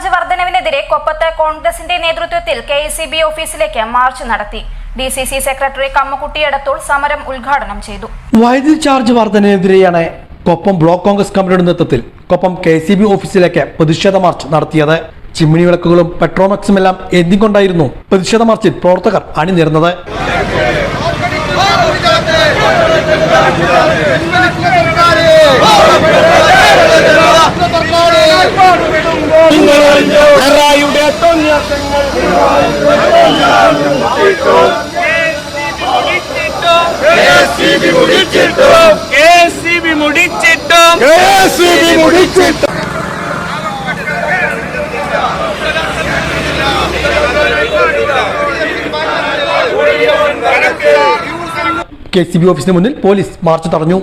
Charge വർധനവിനെതിരെ കൊപ്പത്ത് കോൺഗ്രസിന്റെ നേതൃത്വത്തിൽ KSEB ഓഫീസിലേക്ക് മാർച്ച് നടത്തി. ഡിസിസി സെക്രട്ടറി കമ്മക്കുട്ടി എടത്തോൾ സമരം ഉദ്ഘാടനം ചെയ്തു. വൈദ്യുതി ചാർജ് വർധനവിനെതിരെയാണ് കൊപ്പം ബ്ലോക്ക് കോൺഗ്രസ് കമ്മിറ്റിയുടെ നേതൃത്വത്തിൽ കൊപ്പം കെഎസ്ഇബി ഓഫീസിലേക്ക് പ്രതിഷേധ മാർച്ച് നടത്തിയത്. ചിമ്മിണി വിളക്കുകളും പെട്രോമാക്സും എല്ലാം എന്തിക്കൊണ്ടായിരുന്നു പ്രതിഷേധ മാർച്ചിൽ പ്രവർത്തകർ അണിനിരന്നത്. കെഎസ്ഇബി ഓഫീസിന് മുന്നിൽ പോലീസ് മാർച്ച് തടഞ്ഞു.